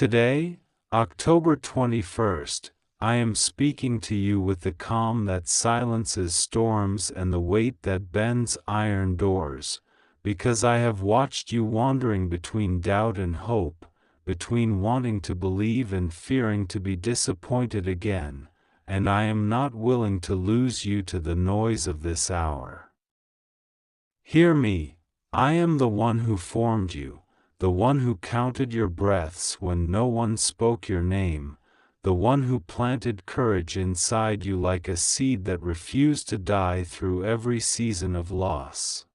Today, October 21st, I am speaking to you with the calm that silences storms and the weight that bends iron doors, because I have watched you wandering between doubt and hope, between wanting to believe and fearing to be disappointed again, and I am not willing to lose you to the noise of this hour. Hear me, I am the one who formed you, the one who counted your breaths when no one spoke your name, the one who planted courage inside you like a seed that refused to die through every season of loss.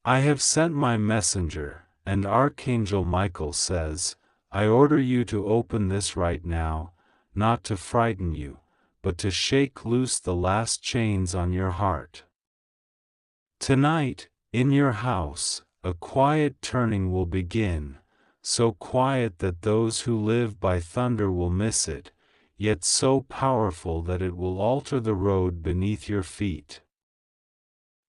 I have sent my messenger, and Archangel Michael says, I order you to open this right now, not to frighten you, but to shake loose the last chains on your heart. Tonight, in your house, a quiet turning will begin, so quiet that those who live by thunder will miss it, yet so powerful that it will alter the road beneath your feet.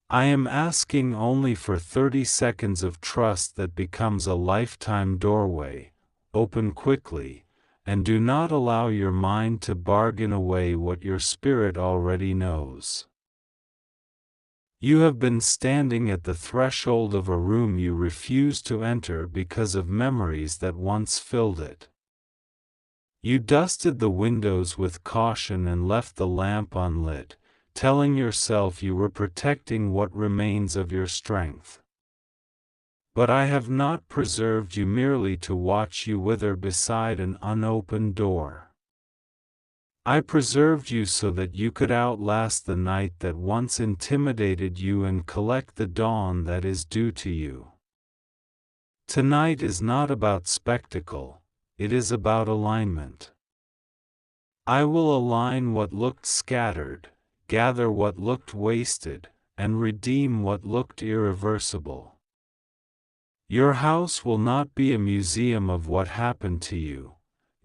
I am asking only for 30 seconds of trust that becomes a lifetime doorway. Open quickly, and do not allow your mind to bargain away what your spirit already knows. You have been standing at the threshold of a room you refuse to enter because of memories that once filled it. You dusted the windows with caution and left the lamp unlit, telling yourself you were protecting what remains of your strength. But I have not preserved you merely to watch you wither beside an unopened door. I preserved you so that you could outlast the night that once intimidated you and collect the dawn that is due to you. Tonight is not about spectacle, it is about alignment. I will align what looked scattered, gather what looked wasted, and redeem what looked irreversible. Your house will not be a museum of what happened to you.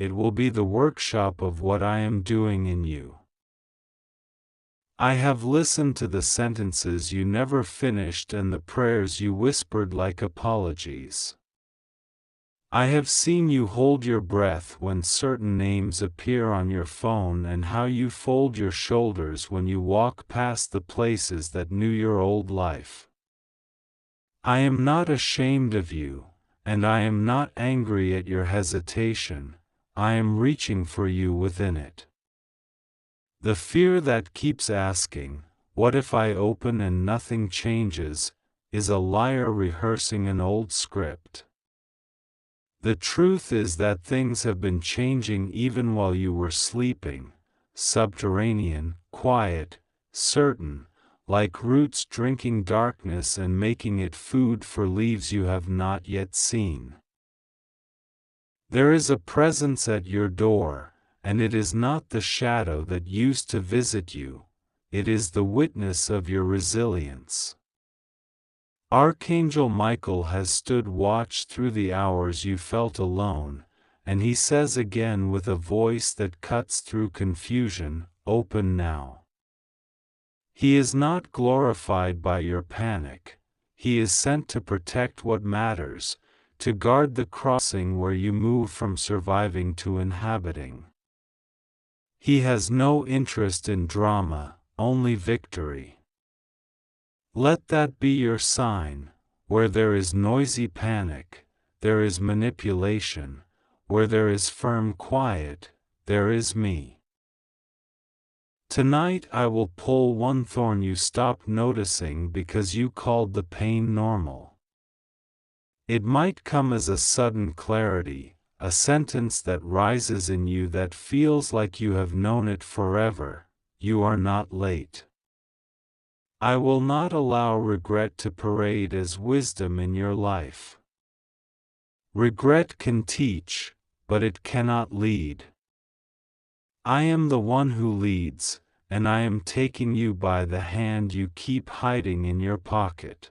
It will be the workshop of what I am doing in you. I have listened to the sentences you never finished and the prayers you whispered like apologies. I have seen you hold your breath when certain names appear on your phone and how you fold your shoulders when you walk past the places that knew your old life. I am not ashamed of you, and I am not angry at your hesitation. I am reaching for you within it. The fear that keeps asking, what if I open and nothing changes, is a liar rehearsing an old script. The truth is that things have been changing even while you were sleeping, subterranean, quiet, certain, like roots drinking darkness and making it food for leaves you have not yet seen. There is a presence at your door, and it is not the shadow that used to visit you, it is the witness of your resilience. Archangel Michael has stood watch through the hours you felt alone, and he says again with a voice that cuts through confusion, open now. He is not glorified by your panic, he is sent to protect what matters, to guard the crossing where you move from surviving to inhabiting. He has no interest in drama, only victory. Let that be your sign. Where there is noisy panic, there is manipulation. Where there is firm quiet, there is me. Tonight I will pull one thorn you stopped noticing because you called the pain normal. It might come as a sudden clarity, a sentence that rises in you that feels like you have known it forever. You are not late. I will not allow regret to parade as wisdom in your life. Regret can teach, but it cannot lead. I am the one who leads, and I am taking you by the hand you keep hiding in your pocket.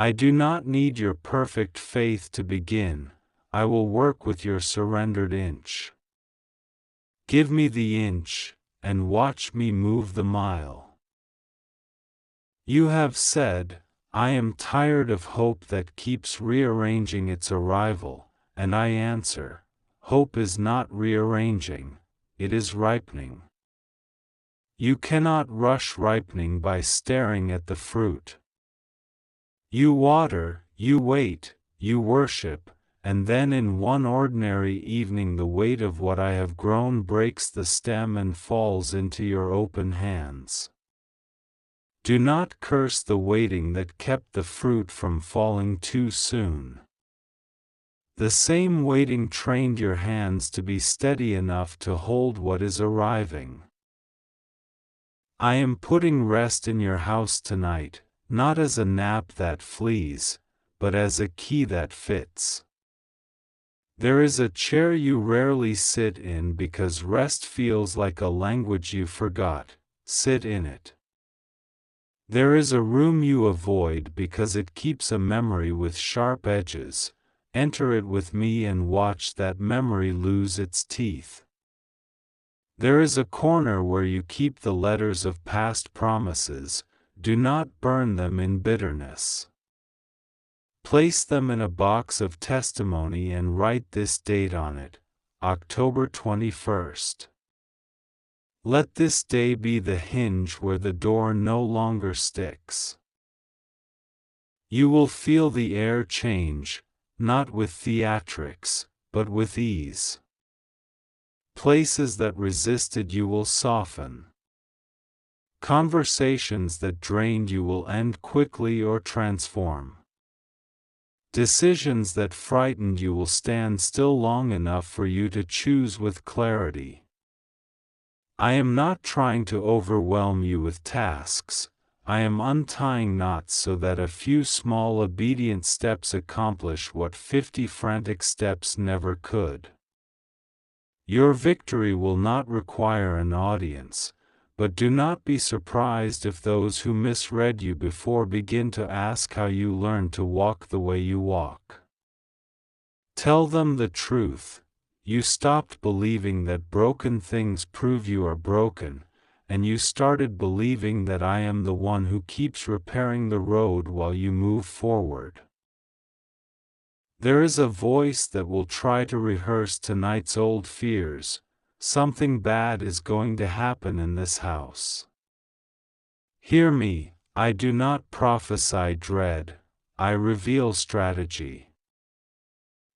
I do not need your perfect faith to begin, I will work with your surrendered inch. Give me the inch, and watch me move the mile. You have said, I am tired of hope that keeps rearranging its arrival, and I answer, hope is not rearranging, it is ripening. You cannot rush ripening by staring at the fruit. You water, you wait, you worship, and then in one ordinary evening the weight of what I have grown breaks the stem and falls into your open hands. Do not curse the waiting that kept the fruit from falling too soon. The same waiting trained your hands to be steady enough to hold what is arriving. I am putting rest in your house tonight, not as a nap that flees, but as a key that fits. There is a chair you rarely sit in because rest feels like a language you forgot. Sit in it. There is a room you avoid because it keeps a memory with sharp edges. Enter it with me and watch that memory lose its teeth. There is a corner where you keep the letters of past promises. Do not burn them in bitterness. Place them in a box of testimony and write this date on it, October 21st. Let this day be the hinge where the door no longer sticks. You will feel the air change, not with theatrics, but with ease. Places that resisted you will soften. Conversations that drained you will end quickly or transform. Decisions that frightened you will stand still long enough for you to choose with clarity. I am not trying to overwhelm you with tasks. I am untying knots so that a few small obedient steps accomplish what 50 frantic steps never could. Your victory will not require an audience, but do not be surprised if those who misread you before begin to ask how you learned to walk the way you walk. Tell them the truth. You stopped believing that broken things prove you are broken, and you started believing that I am the one who keeps repairing the road while you move forward. There is a voice that will try to rehearse tonight's old fears. Something bad is going to happen in this house. Hear me, I do not prophesy dread, I reveal strategy.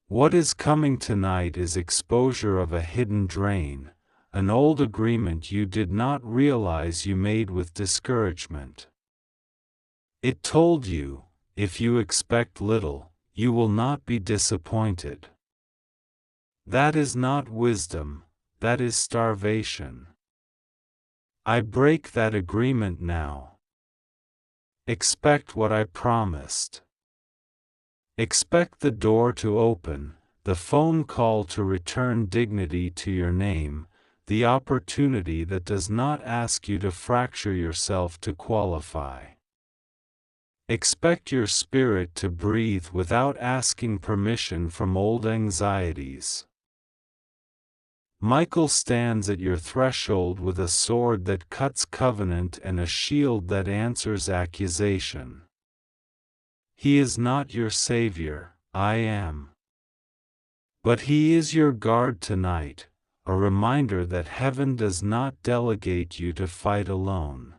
What is coming tonight is exposure of a hidden drain, an old agreement you did not realize you made with discouragement. It told you, if you expect little, you will not be disappointed. That is not wisdom, that is starvation. I break that agreement now. Expect what I promised. Expect the door to open, the phone call to return dignity to your name, the opportunity that does not ask you to fracture yourself to qualify. Expect your spirit to breathe without asking permission from old anxieties. Michael stands at your threshold with a sword that cuts covenant and a shield that answers accusation. He is not your savior, I am. But he is your guard tonight, a reminder that heaven does not delegate you to fight alone.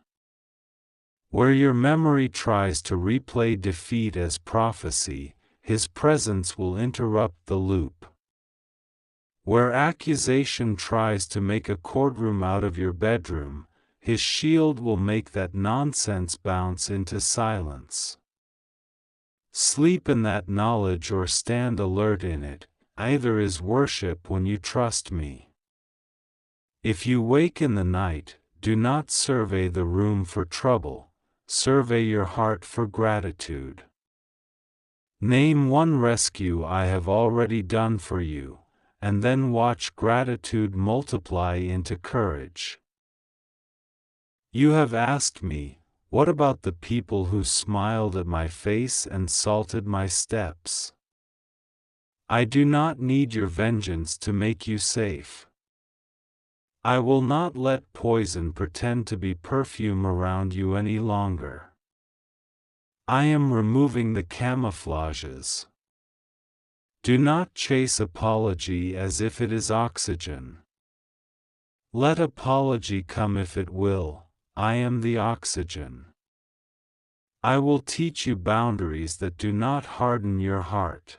Where your memory tries to replay defeat as prophecy, his presence will interrupt the loop. Where accusation tries to make a courtroom out of your bedroom, his shield will make that nonsense bounce into silence. Sleep in that knowledge or stand alert in it, either is worship when you trust me. If you wake in the night, do not survey the room for trouble, survey your heart for gratitude. Name one rescue I have already done for you, and then watch gratitude multiply into courage. You have asked me, what about the people who smiled at my face and salted my steps? I do not need your vengeance to make you safe. I will not let poison pretend to be perfume around you any longer. I am removing the camouflages. Do not chase apology as if it is oxygen. Let apology come if it will. I am the oxygen. I will teach you boundaries that do not harden your heart.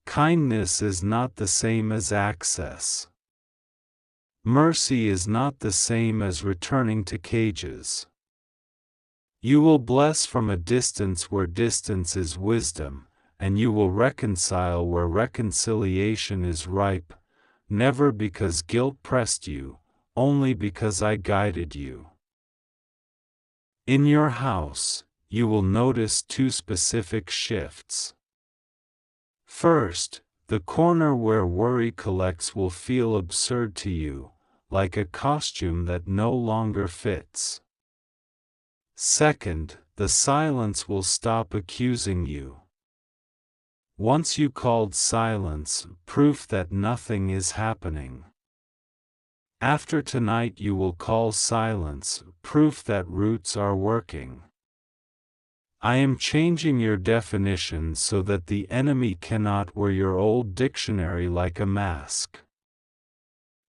Kindness is not the same as access. Mercy is not the same as returning to cages. You will bless from a distance where distance is wisdom, and you will reconcile where reconciliation is ripe, never because guilt pressed you, only because I guided you. In your house, you will notice two specific shifts. First, the corner where worry collects will feel absurd to you, like a costume that no longer fits. Second, the silence will stop accusing you. Once you called silence proof that nothing is happening. After tonight you will call silence proof that roots are working. I am changing your definition so that the enemy cannot wear your old dictionary like a mask.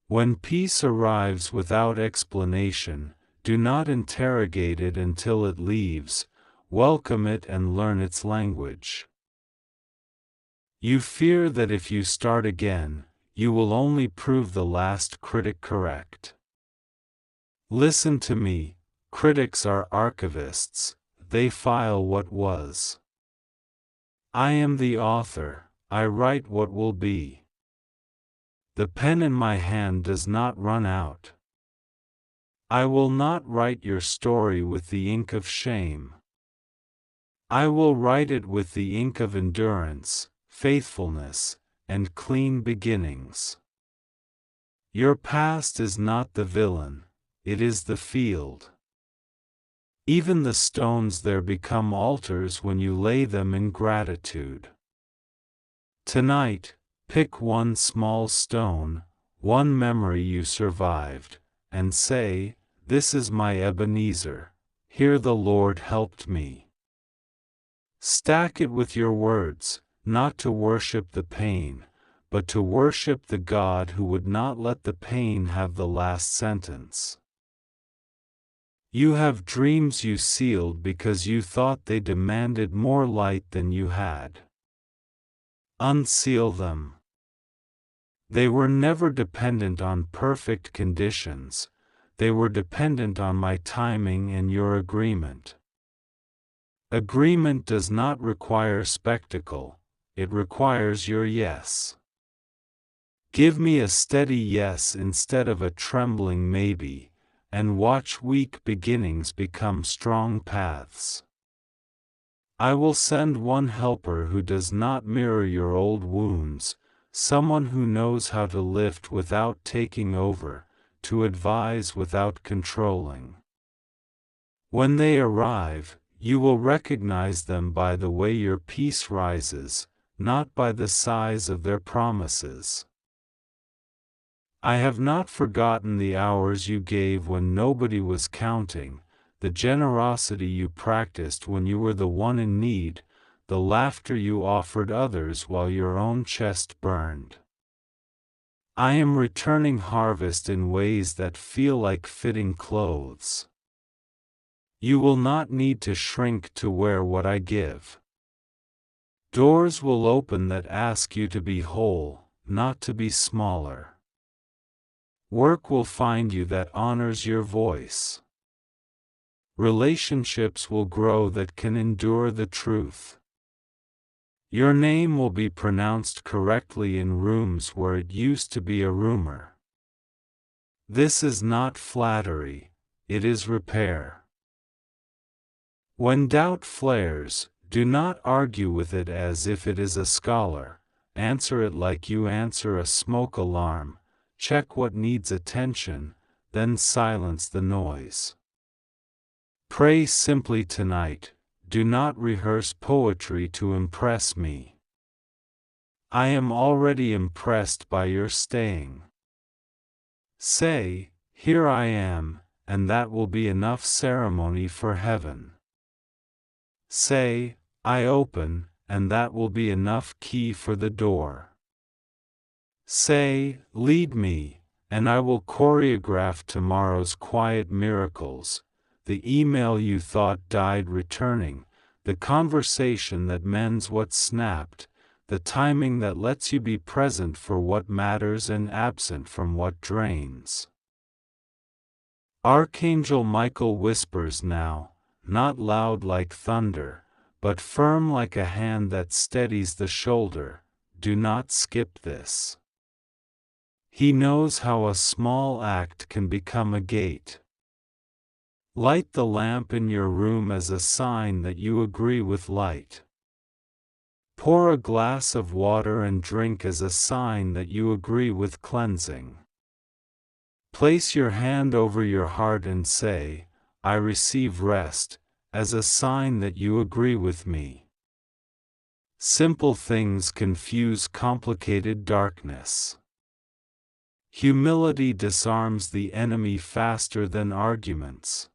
When peace arrives without explanation, do not interrogate it until it leaves, welcome it and learn its language. You fear that if you start again, you will only prove the last critic correct. Listen to me, critics are archivists, they file what was. I am the author, I write what will be. The pen in my hand does not run out. I will not write your story with the ink of shame. I will write it with the ink of endurance, faithfulness, and clean beginnings. Your past is not the villain, it is the field. Even the stones there become altars when you lay them in gratitude. Tonight, pick one small stone, one memory you survived, and say, "This is my Ebenezer, here the Lord helped me." Stack it with your words, not to worship the pain, but to worship the God who would not let the pain have the last sentence. You have dreams you sealed because you thought they demanded more light than you had. Unseal them. They were never dependent on perfect conditions, they were dependent on my timing and your agreement. Agreement does not require spectacle, it requires your yes. Give me a steady yes instead of a trembling maybe, and watch weak beginnings become strong paths. I will send one helper who does not mirror your old wounds, someone who knows how to lift without taking over, to advise without controlling. When they arrive, you will recognize them by the way your peace rises, not by the size of their promises. I have not forgotten the hours you gave when nobody was counting, the generosity you practiced when you were the one in need, the laughter you offered others while your own chest burned. I am returning harvest in ways that feel like fitting clothes. You will not need to shrink to wear what I give. Doors will open that ask you to be whole, not to be smaller. Work will find you that honors your voice. Relationships will grow that can endure the truth. Your name will be pronounced correctly in rooms where it used to be a rumor. This is not flattery, it is repair. When doubt flares, do not argue with it as if it is a scholar, answer it like you answer a smoke alarm. Check what needs attention, then silence the noise. Pray simply tonight, do not rehearse poetry to impress me. I am already impressed by your staying. Say, "Here I am," and that will be enough ceremony for heaven. Say, "I open," and that will be enough key for the door. Say, "Lead me," and I will choreograph tomorrow's quiet miracles, the email you thought died returning, the conversation that mends what snapped, the timing that lets you be present for what matters and absent from what drains. Archangel Michael whispers now, not loud like thunder, but firm like a hand that steadies the shoulder, "Do not skip this." He knows how a small act can become a gate. Light the lamp in your room as a sign that you agree with light. Pour a glass of water and drink as a sign that you agree with cleansing. Place your hand over your heart and say, "I receive rest," as a sign that you agree with me. Simple things confuse complicated darkness. Humility disarms the enemy faster than arguments.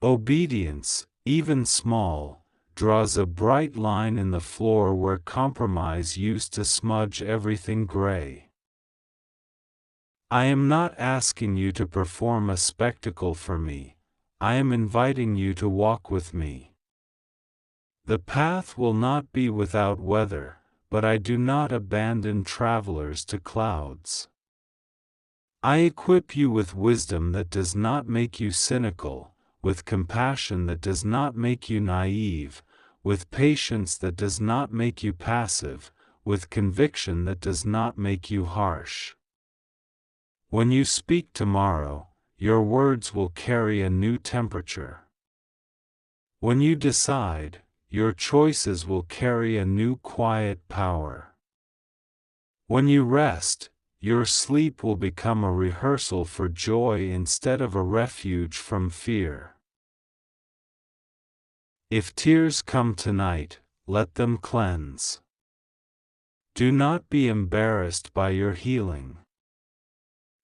Obedience, even small, draws a bright line in the floor where compromise used to smudge everything gray. I am not asking you to perform a spectacle for me, I am inviting you to walk with me. The path will not be without weather, but I do not abandon travelers to clouds. I equip you with wisdom that does not make you cynical, with compassion that does not make you naive, with patience that does not make you passive, with conviction that does not make you harsh. When you speak tomorrow, your words will carry a new temperature. When you decide, your choices will carry a new quiet power. When you rest, your sleep will become a rehearsal for joy instead of a refuge from fear. If tears come tonight, let them cleanse. Do not be embarrassed by your healing.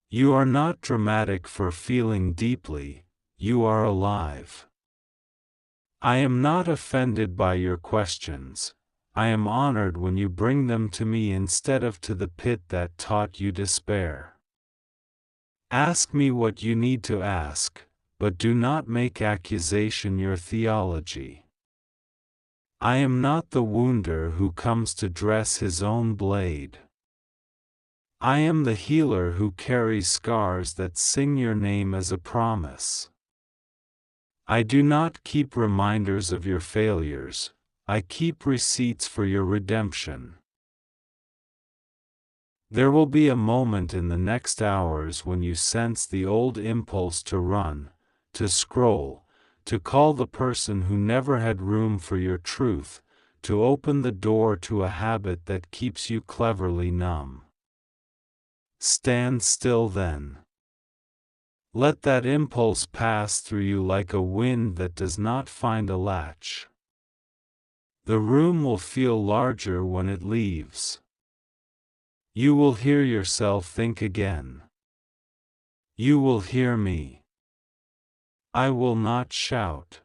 You are not dramatic for feeling deeply, you are alive. I am not offended by your questions, I am honored when you bring them to me instead of to the pit that taught you despair. Ask me what you need to ask, but do not make accusation your theology. I am not the wounder who comes to dress his own blade. I am the healer who carries scars that sing your name as a promise. I do not keep reminders of your failures, I keep receipts for your redemption. There will be a moment in the next hours when you sense the old impulse to run, to scroll, to call the person who never had room for your truth, to open the door to a habit that keeps you cleverly numb. Stand still then. Let that impulse pass through you like a wind that does not find a latch. The room will feel larger when it leaves. You will hear yourself think again. You will hear me. I will not shout.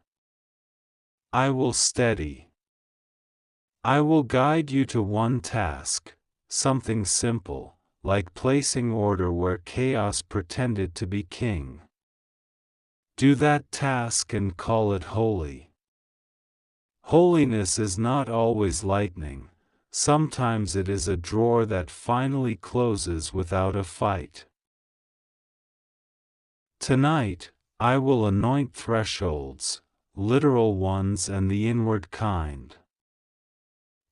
I will steady. I will guide you to one task, something simple, like placing order where chaos pretended to be king. Do that task and call it holy. Holiness is not always lightning, sometimes it is a drawer that finally closes without a fight. Tonight, I will anoint thresholds, literal ones and the inward kind.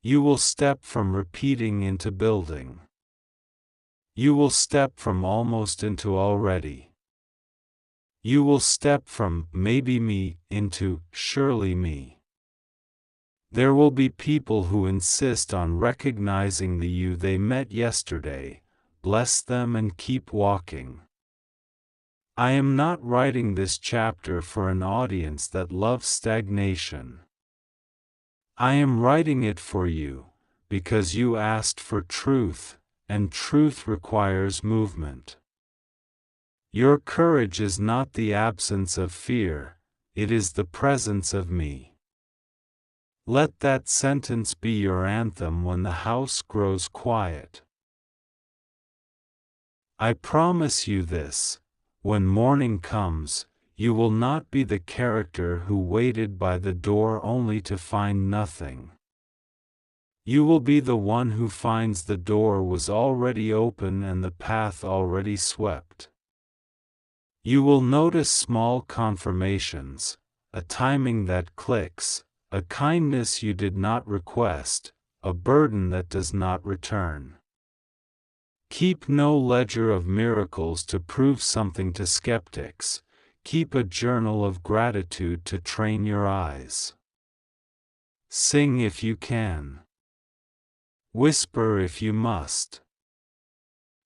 You will step from repeating into building. You will step from almost into already. You will step from maybe me into surely me. There will be people who insist on recognizing the you they met yesterday. Bless them and keep walking. I am not writing this chapter for an audience that loves stagnation. I am writing it for you, because you asked for truth, and truth requires movement. Your courage is not the absence of fear, it is the presence of me. Let that sentence be your anthem when the house grows quiet. I promise you this: when morning comes, you will not be the character who waited by the door only to find nothing. You will be the one who finds the door was already open and the path already swept. You will notice small confirmations, a timing that clicks, a kindness you did not request, a burden that does not return. Keep no ledger of miracles to prove something to skeptics. Keep a journal of gratitude to train your eyes. Sing if you can. Whisper if you must.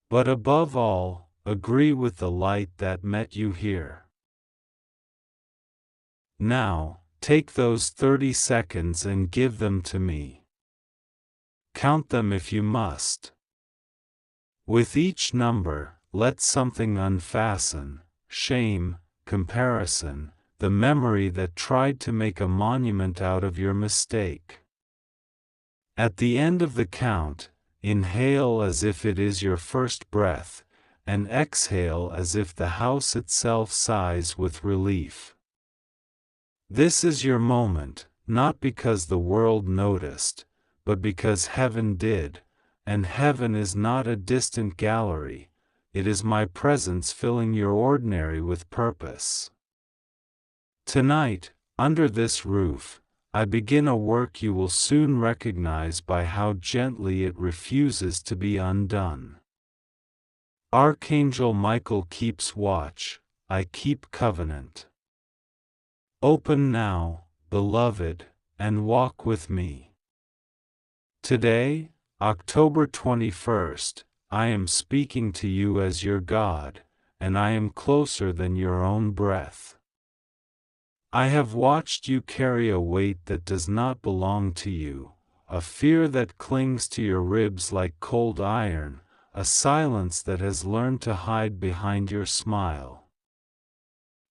But above all, agree with the light that met you here. Now, take those 30 seconds and give them to me. Count them if you must. With each number, let something unfasten: shame, comparison, the memory that tried to make a monument out of your mistake. At the end of the count, inhale as if it is your first breath, and exhale as if the house itself sighs with relief. This is your moment, not because the world noticed, but because heaven did, and heaven is not a distant gallery, it is my presence filling your ordinary with purpose. Tonight, under this roof, I begin a work you will soon recognize by how gently it refuses to be undone. Archangel Michael keeps watch, I keep covenant. Open now, beloved, and walk with me. Today, October 21st, I am speaking to you as your God, and I am closer than your own breath. I have watched you carry a weight that does not belong to you, a fear that clings to your ribs like cold iron, a silence that has learned to hide behind your smile.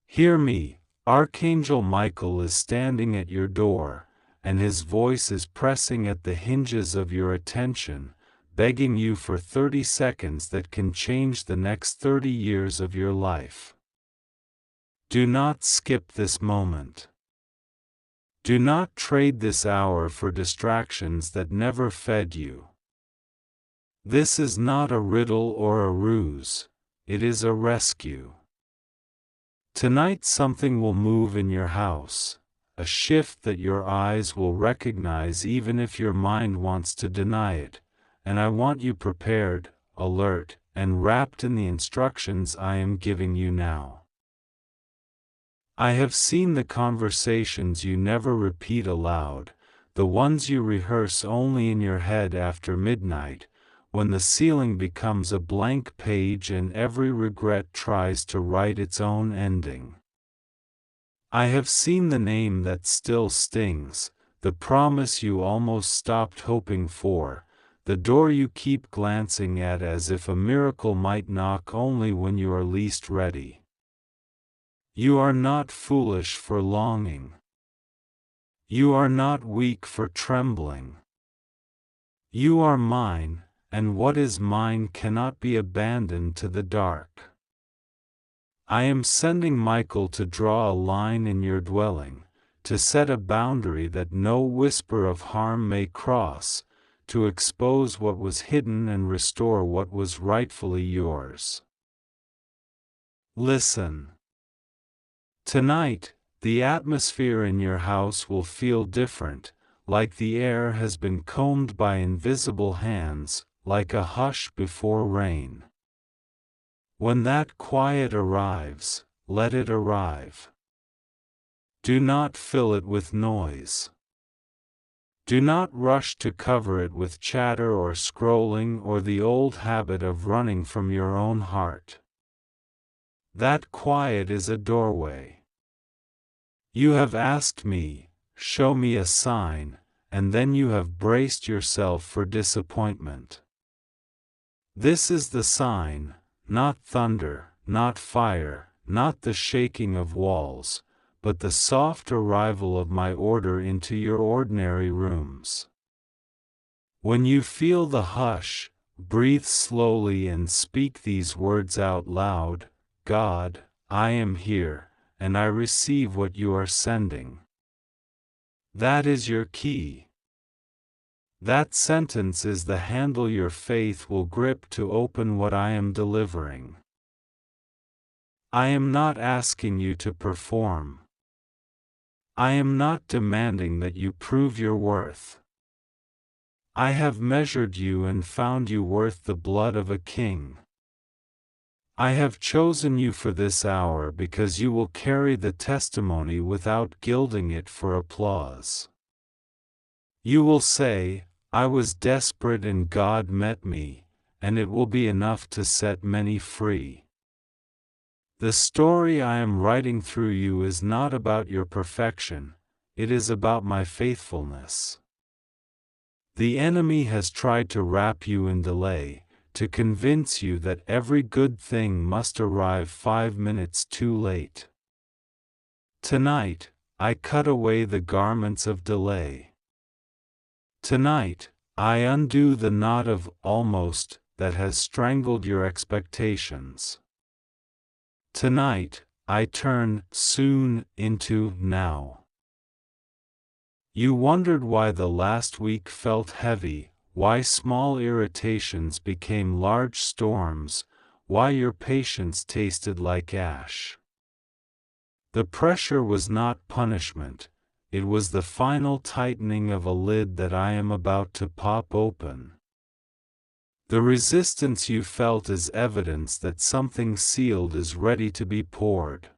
Hear me, Archangel Michael is standing at your door, and his voice is pressing at the hinges of your attention, begging you for 30 seconds that can change the next 30 years of your life. Do not skip this moment. Do not trade this hour for distractions that never fed you. This is not a riddle or a ruse, it is a rescue. Tonight something will move in your house, a shift that your eyes will recognize even if your mind wants to deny it, and I want you prepared, alert, and wrapped in the instructions I am giving you now. I have seen the conversations you never repeat aloud, the ones you rehearse only in your head after midnight, when the ceiling becomes a blank page and every regret tries to write its own ending. I have seen the name that still stings, the promise you almost stopped hoping for, the door you keep glancing at as if a miracle might knock only when you are least ready. You are not foolish for longing. You are not weak for trembling. You are mine, and what is mine cannot be abandoned to the dark. I am sending Michael to draw a line in your dwelling, to set a boundary that no whisper of harm may cross, to expose what was hidden and restore what was rightfully yours. Listen. Tonight, the atmosphere in your house will feel different, like the air has been combed by invisible hands, like a hush before rain. When that quiet arrives, let it arrive. Do not fill it with noise. Do not rush to cover it with chatter or scrolling or the old habit of running from your own heart. That quiet is a doorway. You have asked me, show me a sign, and then you have braced yourself for disappointment. This is the sign, not thunder, not fire, not the shaking of walls, but the soft arrival of my order into your ordinary rooms. When you feel the hush, breathe slowly and speak these words out loud: God, I am here, and I receive what you are sending. That is your key. That sentence is the handle your faith will grip to open what I am delivering. I am not asking you to perform. I am not demanding that you prove your worth. I have measured you and found you worth the blood of a king. I have chosen you for this hour because you will carry the testimony without gilding it for applause. You will say, I was desperate and God met me, and it will be enough to set many free. The story I am writing through you is not about your perfection, it is about my faithfulness. The enemy has tried to wrap you in delay, to convince you that every good thing must arrive 5 minutes too late. Tonight, I cut away the garments of delay. Tonight, I undo the knot of almost that has strangled your expectations. Tonight, I turn soon into now. You wondered why the last week felt heavy, why small irritations became large storms, why your patience tasted like ash. The pressure was not punishment, it was the final tightening of a lid that I am about to pop open. The resistance you felt is evidence that something sealed is ready to be poured.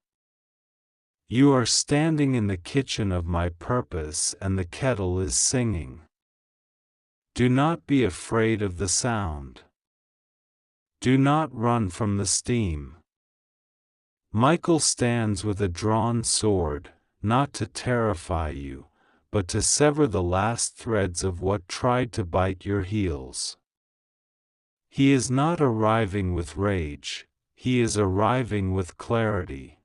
You are standing in the kitchen of my purpose and the kettle is singing. Do not be afraid of the sound. Do not run from the steam. Michael stands with a drawn sword, not to terrify you, but to sever the last threads of what tried to bite your heels. He is not arriving with rage, he is arriving with clarity.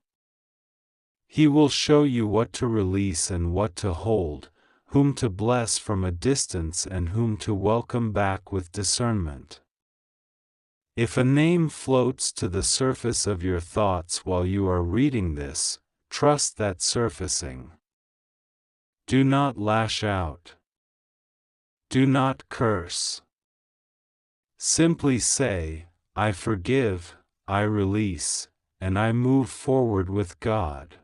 He will show you what to release and what to hold, whom to bless from a distance and whom to welcome back with discernment. If a name floats to the surface of your thoughts while you are reading this, trust that surfacing. Do not lash out. Do not curse. Simply say, I forgive, I release, and I move forward with God.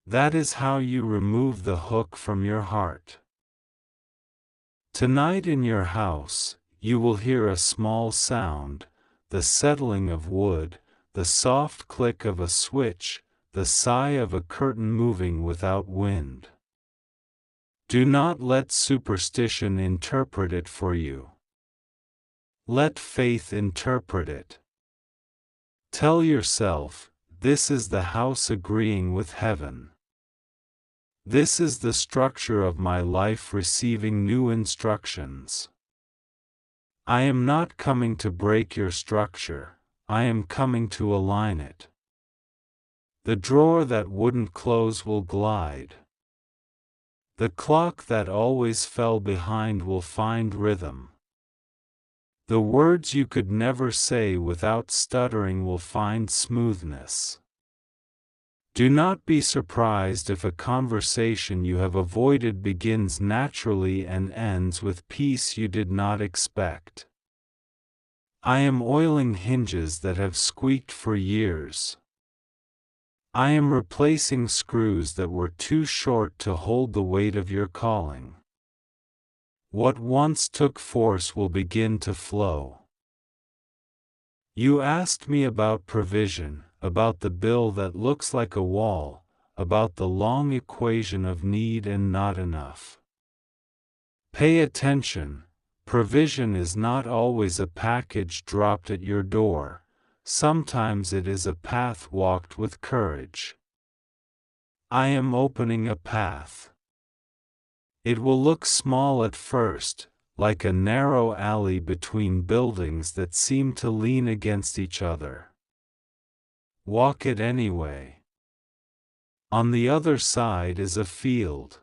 That is how you remove the hook from your heart. Tonight in your house, you will hear a small sound, the settling of wood, the soft click of a switch, the sigh of a curtain moving without wind. Do not let superstition interpret it for you. Let faith interpret it. Tell yourself, this is the house agreeing with heaven. This is the structure of my life receiving new instructions. I am not coming to break your structure, I am coming to align it. The drawer that wouldn't close will glide. The clock that always fell behind will find rhythm. The words you could never say without stuttering will find smoothness. Do not be surprised if a conversation you have avoided begins naturally and ends with peace you did not expect. I am oiling hinges that have squeaked for years. I am replacing screws that were too short to hold the weight of your calling. What once took force will begin to flow. You asked me about provision, about the bill that looks like a wall, about the long equation of need and not enough. Pay attention, provision is not always a package dropped at your door, sometimes it is a path walked with courage. I am opening a path. It will look small at first, like a narrow alley between buildings that seem to lean against each other. Walk it anyway. On the other side is a field.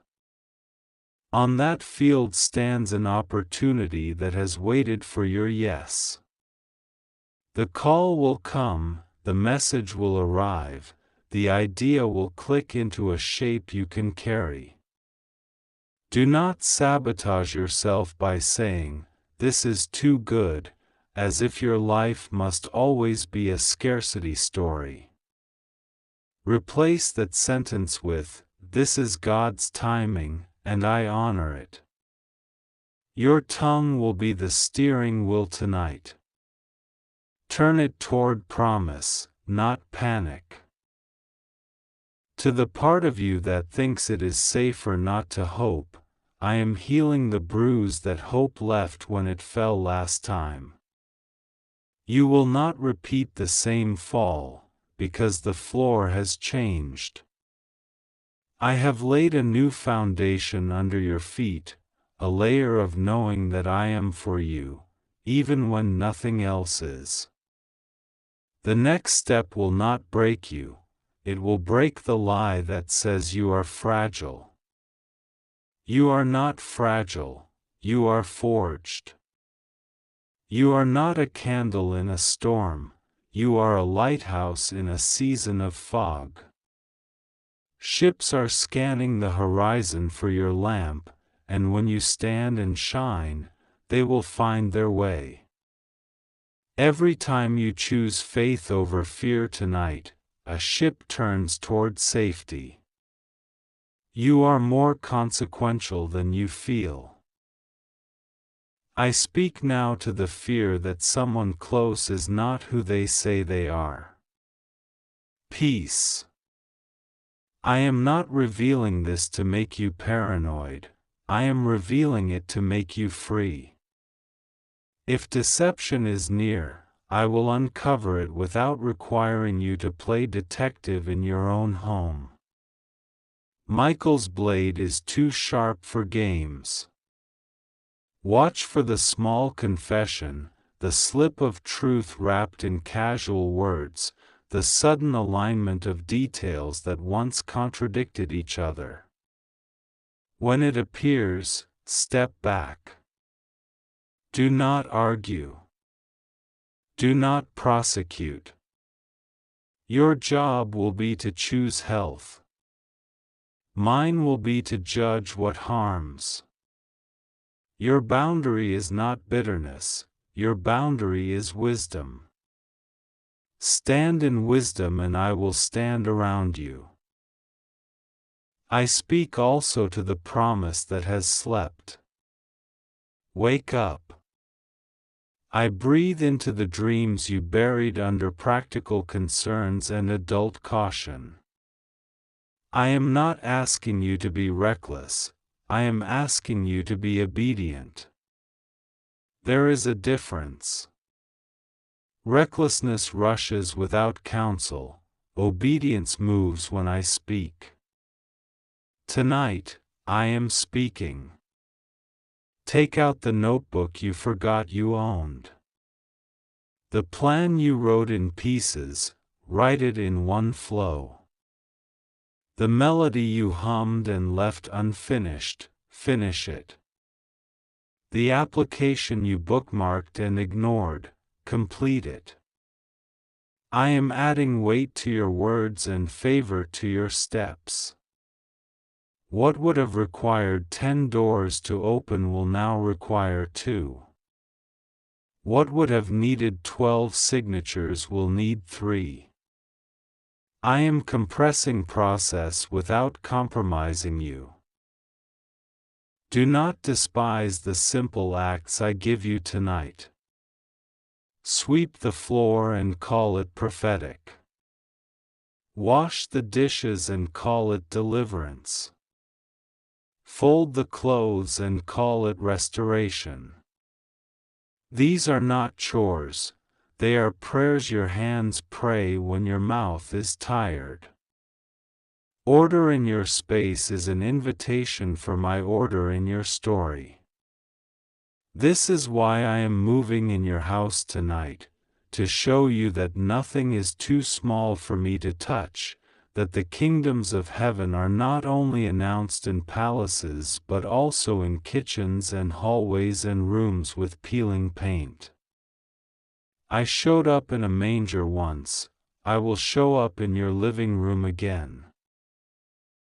On that field stands an opportunity that has waited for your yes. The call will come, the message will arrive, the idea will click into a shape you can carry. Do not sabotage yourself by saying, "This is too good," as if your life must always be a scarcity story. Replace that sentence with, "This is God's timing, and I honor it." Your tongue will be the steering wheel tonight. Turn it toward promise, not panic. To the part of you that thinks it is safer not to hope, I am healing the bruise that hope left when it fell last time. You will not repeat the same fall, because the floor has changed. I have laid a new foundation under your feet, a layer of knowing that I am for you, even when nothing else is. The next step will not break you, it will break the lie that says you are fragile. You are not fragile, you are forged. You are not a candle in a storm, you are a lighthouse in a season of fog. Ships are scanning the horizon for your lamp, and when you stand and shine, they will find their way. Every time you choose faith over fear tonight, a ship turns toward safety. You are more consequential than you feel. I speak now to the fear that someone close is not who they say they are. Peace. I am not revealing this to make you paranoid, I am revealing it to make you free. If deception is near, I will uncover it without requiring you to play detective in your own home. Michael's blade is too sharp for games. Watch for the small confession, the slip of truth wrapped in casual words, the sudden alignment of details that once contradicted each other. When it appears, step back. Do not argue. Do not prosecute. Your job will be to choose health. Mine will be to judge what harms. Your boundary is not bitterness, your boundary is wisdom. Stand in wisdom and I will stand around you. I speak also to the promise that has slept. Wake up. I breathe into the dreams you buried under practical concerns and adult caution. I am not asking you to be reckless, I am asking you to be obedient. There is a difference. Recklessness rushes without counsel, obedience moves when I speak. Tonight, I am speaking. Take out the notebook you forgot you owned. The plan you wrote in pieces, write it in one flow. The melody you hummed and left unfinished, finish it. The application you bookmarked and ignored, complete it. I am adding weight to your words and favor to your steps. What would have required 10 doors to open will now require 2. What would have needed 12 signatures will need 3. I am compressing process without compromising you. Do not despise the simple acts I give you tonight. Sweep the floor and call it prophetic. Wash the dishes and call it deliverance. Fold the clothes and call it restoration. These are not chores, they are prayers your hands pray when your mouth is tired. Order in your space is an invitation for my order in your story. This is why I am moving in your house tonight, to show you that nothing is too small for me to touch, that the kingdoms of heaven are not only announced in palaces but also in kitchens and hallways and rooms with peeling paint. I showed up in a manger once, I will show up in your living room again.